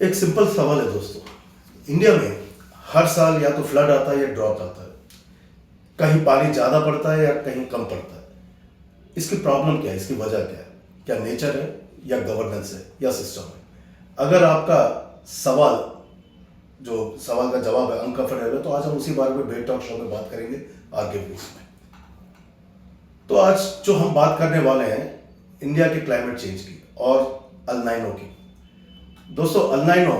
एक सिंपल सवाल है दोस्तों। इंडिया में हर साल या तो फ्लड आता है या ड्रॉट आता है। कहीं पानी ज़्यादा पड़ता है या कहीं कम पड़ता है। इसकी प्रॉब्लम क्या है, इसकी वजह क्या है? क्या नेचर है या गवर्नेंस है या सिस्टम है? अगर आपका सवाल जो सवाल का जवाब है अनकंफर्टेबल है, तो आज हम उसी बारे में बेट टॉक शो में बात करेंगे आगे भी इसमें। तो आज जो हम बात करने वाले हैं इंडिया के क्लाइमेट चेंज की और अल नाइनो की। दोस्तों, अल नाइनो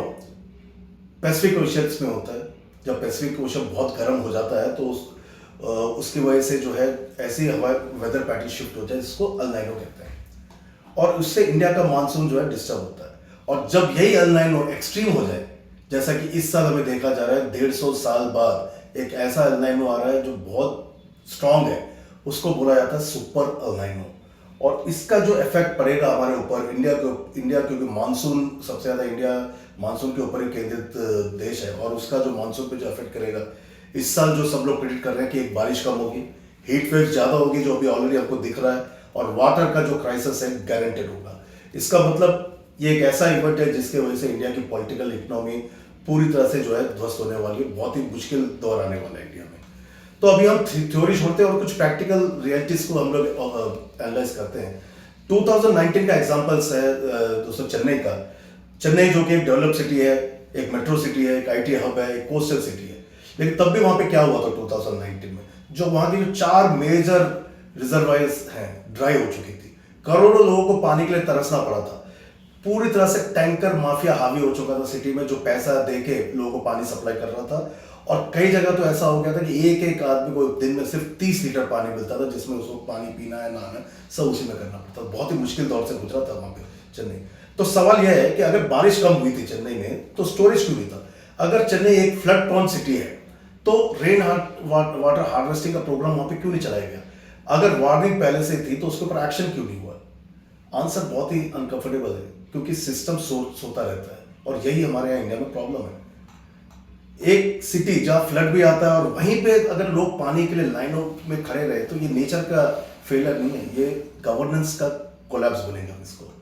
पैसिफिक ओशंस में होता है। जब पैसिफिक ओशन बहुत गर्म हो जाता है तो उसकी वजह से जो है ऐसी हवा वेदर पैटर्न शिफ्ट हो जाए, जिसको अल नाइनो कहते हैं, और उससे इंडिया का मानसून जो है डिस्टर्ब होता है। और जब यही अल नाइनो एक्सट्रीम हो जाए, जैसा कि इस साल हमें देखा जा रहा है, 150 साल बाद एक ऐसा अल नाइनो आ रहा है जो बहुत स्ट्रांग है, उसको बोला जाता है सुपर अल नाइनो। और इसका जो इफेक्ट पड़ेगा हमारे ऊपर, इंडिया क्योंकि मानसून सबसे ज़्यादा इंडिया मानसून के ऊपर ही केंद्रित देश है, और उसका जो मानसून पे जो इफेक्ट करेगा, इस साल जो सब लोग प्रेडिक्ट कर रहे हैं कि एक बारिश कम होगी, हीट वेव ज़्यादा होगी जो अभी ऑलरेडी हमको दिख रहा है, और वाटर का जो क्राइसिस है गारंटेड होगा। इसका मतलब ये एक ऐसा इवेंट है जिसके वजह से इंडिया की पॉलिटिकल इकोनॉमी पूरी तरह से जो है ध्वस्त होने वाली है। बहुत ही मुश्किल दौर आने वाला है इंडिया में। तो अभी हम थ्योरी छोड़ते हैं और कुछ प्रैक्टिकल रियलिटीज को हम लोग एनालाइज करते हैं। 2019 का एग्जांपल्स है दोस्तों चेन्नई का। चेन्नई जो कि एक डेवलप सिटी है, एक मेट्रो सिटी है, एक आईटी हब है, एक कोस्टल सिटी है, लेकिन तब भी वहां पे क्या हुआ था 2019 में, जो वहां की जो 4 मेजर रिजर्वायर्स हैं ड्राई हो चुकी थी। करोड़ों लोगों को पानी के लिए तरसना पड़ा था। पूरी तरह से टैंकर माफिया हावी हो चुका था सिटी में, जो पैसा दे के लोगों को पानी सप्लाई कर रहा था। और कई जगह तो ऐसा हो गया था कि एक एक आदमी को दिन में सिर्फ 30 लीटर पानी मिलता था, जिसमें उसको पानी पीना है, नहाना है, सब उसी में करना पड़ता। बहुत ही मुश्किल दौर से गुजरा था वहां पे चेन्नई। तो सवाल यह है कि अगर बारिश कम हुई थी चेन्नई में, तो स्टोरेज क्यों नहीं था? अगर चेन्नई एक फ्लड प्रोन सिटी है, तो रेन वाटर हार्वेस्टिंग का प्रोग्राम वहां पे क्यों नहीं चलाया गया? अगर वार्निंग पहले से थी तो उसके ऊपर एक्शन क्यों नहीं हुआ? आंसर बहुत ही अनकंफर्टेबल है, क्योंकि सिस्टम सोता रहता है, और यही हमारे यहाँ इंडिया में प्रॉब्लम है। एक सिटी जहाँ फ्लड भी आता है और वहीं पे अगर लोग पानी के लिए लाइनों में खड़े रहे, तो ये नेचर का फेलियर नहीं है, ये गवर्नेंस का कोलैप्स बनेगा इसको।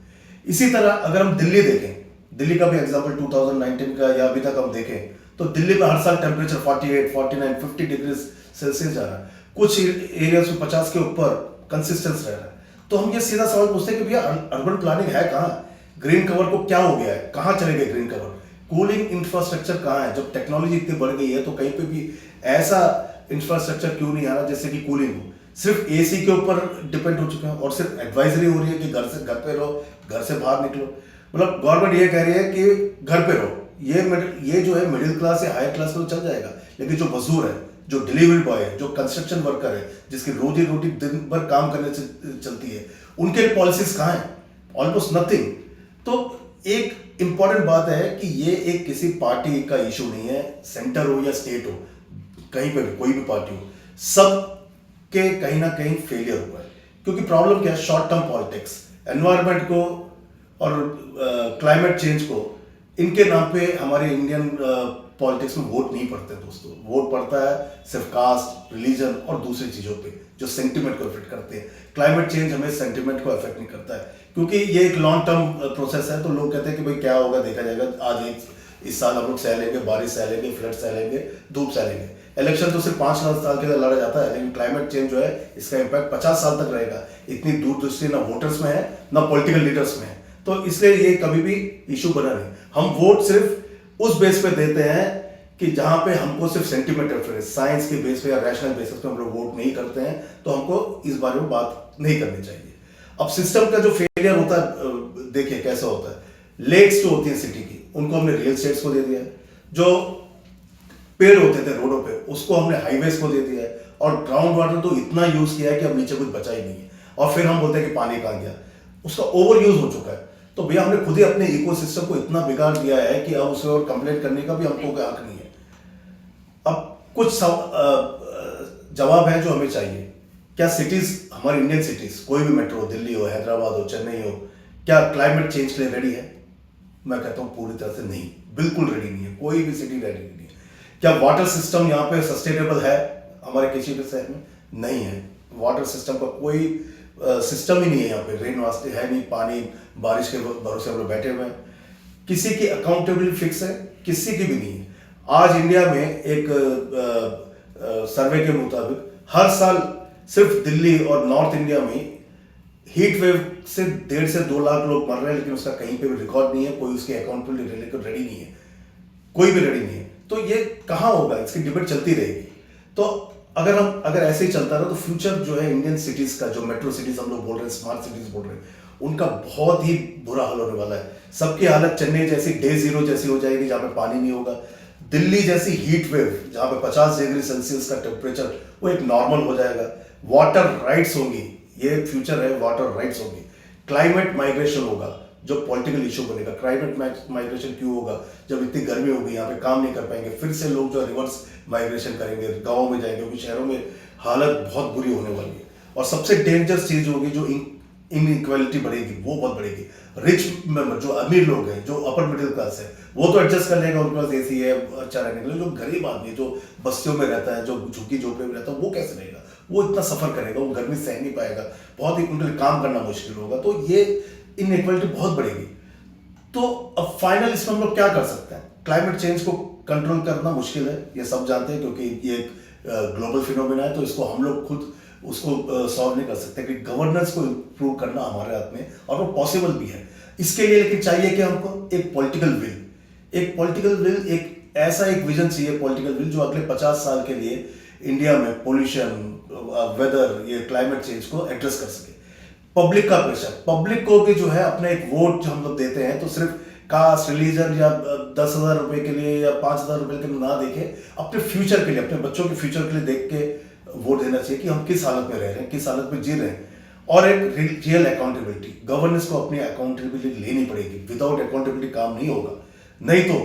इसी तरह अगर हम दिल्ली देखें, दिल्ली का भी एग्जांपल 2019 का या अभी तक हम देखें, तो दिल्ली में हर साल टेम्परेचर 48, 49, 50 डिग्री सेल्सियस जा रहा है। कुछ एरियाज में 50 के ऊपर कंसिस्टेंस रह रहा है। तो हम ये सीधा सवाल पूछते हैं कि भैया अर्बन प्लानिंग है कहाँ? ग्रीन कवर को क्या हो गया है? कहाँ चले गए ग्रीन कवर? कूलिंग इंफ्रास्ट्रक्चर कहाँ है? जब टेक्नोलॉजी इतनी बढ़ गई है, तो कहीं पे भी ऐसा इंफ्रास्ट्रक्चर क्यों नहीं आ रहा जैसे कि कूलिंग हो? सिर्फ एसी के ऊपर डिपेंड हो चुके हैं, और सिर्फ एडवाइजरी हो रही है कि घर पे रहो, घर से बाहर निकलो। मतलब गवर्नमेंट ये कह रही है कि घर पे रहो। ये जो है मिडिल क्लास या हायर क्लास को चल जाएगा, लेकिन जो मजदूर है, जो डिलीवरी बॉय है, जो कंस्ट्रक्शन वर्कर है, जिसकी रोजी रोटी दिन भर काम करने से चलती है, उनके पॉलिसीज कहाँ है? Almost nothing. तो एक इंपॉर्टेंट बात है कि ये एक किसी पार्टी का इशू नहीं है, सेंटर हो या स्टेट हो, कहीं पे भी कोई भी पार्टी हो, सब के कहीं ना कहीं फेलियर हुआ है। क्योंकि प्रॉब्लम क्या है? शॉर्ट टर्म पॉलिटिक्स, एनवायरनमेंट को और क्लाइमेट चेंज को, इनके नाम पे हमारे इंडियन पॉलिटिक्स में वोट नहीं पड़ते दोस्तों। वोट पड़ता है सिर्फ कास्ट, रिलीजन और दूसरी चीज़ों पे, जो सेंटिमेंट को अफेक्ट करते हैं। क्लाइमेट चेंज हमें सेंटिमेंट को अफेक्ट नहीं करता है, क्योंकि ये एक लॉन्ग टर्म प्रोसेस है। तो लोग कहते हैं कि भाई क्या होगा, देखा जाएगा। आज इस साल हम लोग सह लेंगे, बारिश सह लेंगे, फ्लड सह लेंगे, धूप सह लेंगे। इलेक्शन तो सिर्फ 5 साल के लिए लड़ा जाता है, लेकिन क्लाइमेट चेंज जो है, इसका इम्पैक्ट 50 साल तक रहेगा। इतनी दूरदृष्टि ना वोटर्स में है, ना पॉलिटिकल लीडर्स में है। तो इसलिए ये कभी भी इशू बना नहीं। हम वोट सिर्फ उस बेस पे देते हैं कि जहां पे हमको सिर्फ सेंटिमेंट रेफरेंस, साइंस के बेस पे या रैशनल बेसिस पे हम लोग वोट नहीं करते हैं, तो हमको इस बारे में बात नहीं करनी चाहिए। अब सिस्टम का जो फेलियर होता है, देखिए कैसा होता है। लेक्स जो होती है सिटी की, उनको हमने रियल एस्टेट्स को दे दिया है। जो पेड़ होते थे रोडों पे, उसको हमने हाईवेज को दे दिया है। और ग्राउंड वाटर तो इतना यूज किया है कि अब नीचे कुछ बचा ही नहीं है। और फिर हम बोलते हैं कि पानी कहाँ गया? उसका ओवर यूज हो चुका है। तो भैया हमने खुद ही अपने इकोसिस्टम को इतना बिगाड़ दिया है कि अब उसे और कंप्लेंट करने का भी हमको कोई हक नहीं है। अब कुछ जवाब है जो हमें चाहिए। क्या सिटीज, हमारी इंडियन सिटीज, कोई भी मेट्रो, दिल्ली हो, हैदराबाद हो, चेन्नई हो, क्या क्लाइमेट चेंज के लिए रेडी है? मैं कहता हूँ पूरी तरह से नहीं, बिल्कुल रेडी नहीं है। कोई भी सिटी रेडी नहीं है। क्या वाटर सिस्टम यहाँ पे सस्टेनेबल है हमारे किसी भी शहर में? नहीं है। वाटर सिस्टम का कोई सिस्टम ही नहीं है यहाँ पे। रेन वास्ते है नहीं, पानी बारिश के भरोसे हम लोग बैठे हुए हैं। किसी की अकाउंटेबिलिटी फिक्स है, किसी की भी नहीं है। आज इंडिया में एक सर्वे के मुताबिक हर साल सिर्फ दिल्ली और नॉर्थ इंडिया में हीट वेव से 1.5 से 2 लाख लोग मर रहे हैं, लेकिन उसका कहीं पे भी रिकॉर्ड नहीं है, कोई उसके अकाउंटेबिलिटी लेकर रेडी नहीं है, कोई भी रेडी नहीं है। तो ये कहाँ होगा, इसकी डिबेट चलती रहेगी। तो अगर ऐसे ही चलता रहा तो फ्यूचर जो है इंडियन सिटीज का, जो मेट्रो सिटीज हम लोग बोल रहे हैं, स्मार्ट सिटीज बोल रहे हैं, उनका बहुत ही बुरा हाल होने वाला है। सबकी हालत चेन्नई जैसी डे जीरो जैसी हो जाएगी, जहाँ पे पानी नहीं होगा। दिल्ली जैसी हीट वेव जहाँ पे 50 डिग्री सेल्सियस का टेम्परेचर, वो एक नॉर्मल हो जाएगा। वाटर राइट्स होंगी, ये फ्यूचर है, वाटर राइट्स होंगी। क्लाइमेट माइग्रेशन होगा, जो पॉलिटिकल इशू बनेगा। क्लाइमेट माइग्रेशन क्यों होगा? जब इतनी गर्मी होगी, यहाँ पे काम नहीं कर पाएंगे, फिर से लोग जो रिवर्स माइग्रेशन करेंगे, गाँव में जाएंगे, क्योंकि शहरों में हालत बहुत बुरी होने वाली है। और सबसे डेंजरस चीज होगी, जो इनइक्वालिटी बढ़ेगी, वो बहुत बढ़ेगी। रिच मेंबर, जो अमीर लोग हैं, जो अपर मिडिल क्लास है, वो तो एडजस्ट कर लेगा, उनके पास एसी है, अच्छा रहने के लिए। जो गरीब आदमी है, जो बस्तियों में रहता है, जो झुग्गी झोपड़े में रहता है, वो कैसे रहेगा? वो इतना सफर करेगा, वो गर्मी सह नहीं पाएगा, बहुत ही उनके लिए काम करना मुश्किल होगा। तो ये इनइक्वालिटी बहुत बढ़ेगी। तो अब फाइनल इसमें हम लोग क्या कर सकते हैं? क्लाइमेट चेंज को कंट्रोल करना मुश्किल है, ये सब जानते हैं, क्योंकि ये एक ग्लोबल फिनोमेना है। तो इसको हम लोग खुद उसको सॉल्व नहीं कर सकते, कि गवर्नेंस को इम्प्रूव करना हमारे हाथ में, और वो पॉसिबल भी है। इसके लिए लेकिन चाहिए कि हमको एक पॉलिटिकल विल, एक ऐसा एक विजन चाहिए, पॉलिटिकल विल, जो अगले 50 साल के लिए इंडिया में पोल्यूशन, वेदर, ये क्लाइमेट चेंज को एड्रेस कर सके। पब्लिक का प्रेशर, पब्लिक को भी जो है अपना एक वोट जो हम लोग देते हैं, तो सिर्फ कास्ट, रिलीजन या 10,000 रुपए के लिए या 5,000 रुपए के लिए ना देखे, अपने फ्यूचर के लिए, अपने बच्चों के फ्यूचर के लिए देख के वोट देना चाहिए, कि हम किस हालत में रह रहे हैं, किस हालत में जी रहे हैं। और एक रियल अकाउंटेबिलिटी, गवर्नेंस को अपनी अकाउंटेबिलिटी लेनी पड़ेगी। विदाउट अकाउंटेबिलिटी काम नहीं होगा। नहीं तो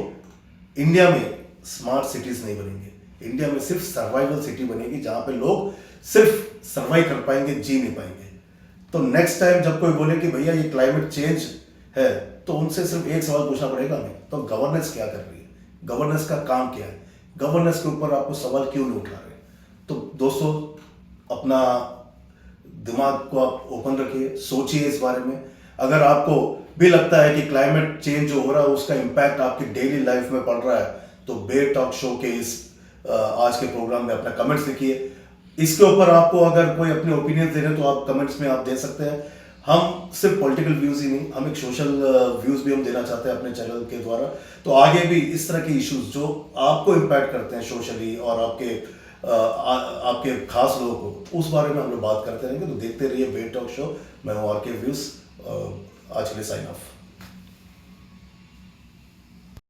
इंडिया में स्मार्ट सिटीज नहीं बनेंगे, इंडिया में सिर्फ सर्वाइवल सिटी बनेगी, जहां पे लोग सिर्फ सर्वाइव कर पाएंगे, जी नहीं पाएंगे। तो नेक्स्ट टाइम जब कोई बोले कि भैया ये क्लाइमेट चेंज है, तो उनसे सिर्फ एक सवाल पूछना पड़ेगा हमें, तो गवर्नेंस क्या कर रही है, गवर्नेंस का काम क्या है, गवर्नेंस के ऊपर आपको सवाल क्यों नहीं उठा रहे? तो दोस्तों, अपना दिमाग को आप ओपन रखिए, सोचिए इस बारे में। अगर आपको भी लगता है कि क्लाइमेट चेंज जो हो रहा है उसका इम्पैक्ट आपकी डेली लाइफ में पड़ रहा है, तो बेयर टॉक शो के इस आज के प्रोग्राम में अपना कमेंट्स लिखिए। इसके ऊपर आपको अगर कोई अपने ओपिनियन दे रहे हैं, तो आप कमेंट्स में आप दे सकते हैं। हम सिर्फ पॉलिटिकल व्यूज ही नहीं, हम एक सोशल व्यूज भी हम देना चाहते हैं अपने चैनल के द्वारा। तो आगे भी इस तरह के इश्यूज जो आपको इम्पैक्ट करते हैं सोशली, और आपके खास लोगों को, उस बारे में हम लोग बात करते रहेंगे। तो देखते रहिए बेयर टॉक शो। मैं हूँ आर के व्यूज। आज के लिए साइन ऑफ।